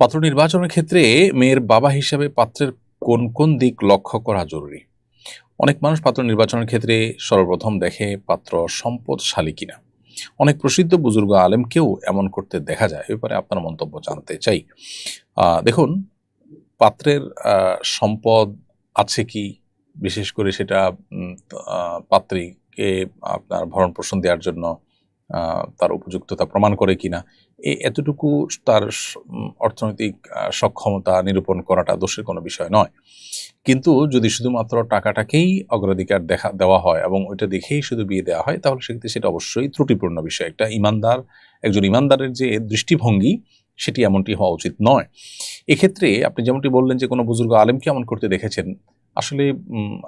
পাত্র নির্বাচনের ক্ষেত্রে মেয়ের বাবা হিসেবে পাত্রের কোন কোন দিক লক্ষ্য করা জরুরি? অনেক মানুষ পাত্র নির্বাচনের ক্ষেত্রে সর্বপ্রথম দেখে পাত্র সম্পদশালী কিনা। অনেক প্রসিদ্ধ বুজুর্গ আলেমকেও এমন করতে দেখা যায়। এ ব্যাপারে আপনার মন্তব্য জানতে চাই। দেখুন, পাত্রের সম্পদ আছে কি, বিশেষ করে সেটা পাত্রীকে আপনার ভরণ-পোষণ দেওয়ার জন্য তার উপযুক্ততা প্রমাণ করে কিনা, এতটুকু তার অর্থনৈতিক সক্ষমতা নিরূপণ করাটা দোষের কোনো বিষয় নয়। কিন্তু যদি শুধুমাত্র টাকাটাকেই অগ্রাধিকার দেওয়া হয় এবং ওইটা দেখেই শুধু বিয়ে দেওয়া হয়, তাহলে সেক্ষেত্রে সেটা অবশ্যই ত্রুটিপূর্ণ বিষয়। একজন ইমানদারের যে দৃষ্টিভঙ্গি, সেটি এমনটি হওয়া উচিত নয়। এক্ষেত্রে আপনি যেমনটি বললেন যে কোনো বুজুর্গ আলেমকে এমন করতে দেখেছেন। আসলে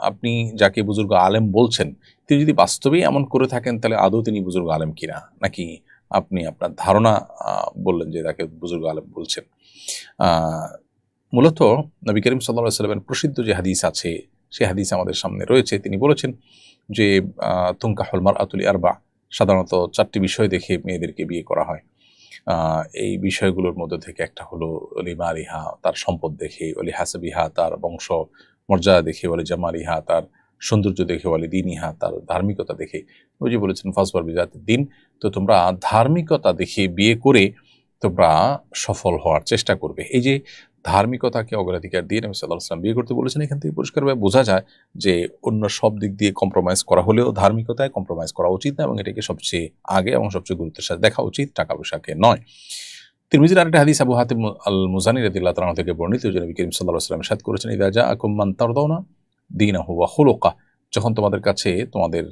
আপনি যাকে বুজুর্গ আলেম বলছেন, তিনি যদি বাস্তবেই এমন করে থাকেন, তাহলে আদৌ তিনি বুজুর্গ আলেম কিনা? নাকি আপনি আপনার ধারণা বললেন যে তাকে বুজুর্গ আলেম বলছেন? আ মূলত নবী করিম সাল্লাল্লাহু আলাইহি ওয়াসাল্লামের প্রসিদ্ধ যে হাদিস আছে, সেই হাদিস আমাদের সামনে রয়েছে। তিনি বলেছেন যে, তুনকাহুল মারআতু লিআরবা', সাধারণত ৪ টি বিষয় দেখে মেয়েদেরকে বিয়ে করা হয়। এই বিষয়গুলোর মধ্যে থেকে একটা হলো লিমালিহা, তার সম্পদ দেখে, লিহাসাবিহা, তার বংশ মর্যাদা দেখে, জামালিহা, তার সৌন্দর্য দেখে, দীনিহা, তার ধার্মিকতা দেখে। ওই যে বলেছেন ফাসবার বিজাতিদ দ্বীন। তো তোমরা ধার্মিকতা দেখে বিয়ে করে তোমরা সফল হওয়ার চেষ্টা করবে। এই যে ধার্মিকতাকে অগ্রাধিকার দিয়ে নবী সাল্লাল্লাহু আলাইহি ওয়াসাল্লাম বিয়ে করতে বলেছেন, এখান থেকে পরিষ্কারভাবে বোঝা যায় যে অন্য সব দিক দিয়ে কম্প্রোমাইজ করা হলেও ধার্মিকতায় কম্প্রোমাইজ করা উচিত না, এবং এটাকে সবচেয়ে আগে এবং সবচেয়ে গুরুত্বের সাথে দেখা উচিত, টাকা পয়সাকে নয়। তিরমিজির আরেকটা হাদিস আবু হাতিম আল মুজানি রাদিয়াল্লাহু তাআলা থেকে বর্ণিত, যে নবী করিম সাল্লাল্লাহু আলাইহি ওয়াসাল্লাম ইরশাদ করেছেন, ইযা জাআকুম মান তারদাউনা দীনাহু ওয়া খুলুকাহ, যখন তোমাদের কাছে তোমাদের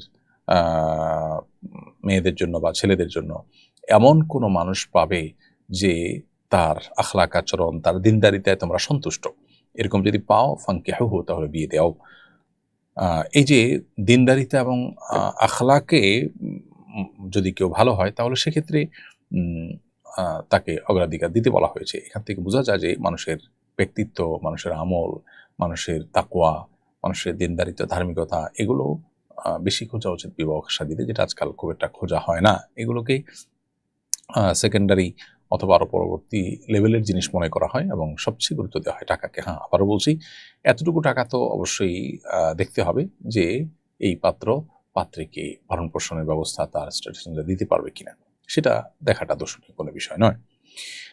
আ মেয়েদের জন্য বা ছেলেদের জন্য এমন কোনো মানুষ পাবে যে তার আখলাক আচরণ, তার দিনদারিতায় তোমরা সন্তুষ্ট, এরকম যদি পাও ফানকিহুহু, তাহলে বিয়ে দাও। এই যে দিনদারিতা এবং আখলাকে যদি কেউ ভালো হয়, তাহলে সেক্ষেত্রে উম তাকে অগ্রাধিকার দিতে বলা হয়েছে। এখান থেকে বোঝা যায় যে মানুষের ব্যক্তিত্ব, মানুষের আমল, মানুষের তাকওয়া, মানুষের দিনদারিতা, ধার্মিকতা, এগুলো বেশি খোঁজা উচিত বিবাহ শাদীতে, যেটা আজকাল খুব একটা খোঁজা হয় না। এগুলোকেই সেকেন্ডারি অথবা আরো পরবর্তী লেভেলের জিনিস মনে করা হয় এবং সবচেয়ে গুরুত্ব দেওয়া হয় টাকাকে। হ্যাঁ, আবারও বলছি, এতটুকু টাকা তো অবশ্যই দেখতে হবে যে এই পাত্র পাত্রীকে ভরণ-পোষণের ব্যবস্থা তার স্ট্যাটাস অনুযায়ী দিতে পারবে কিনা। সেটা দেখাটা দোষণীয় কোনো বিষয় নয়।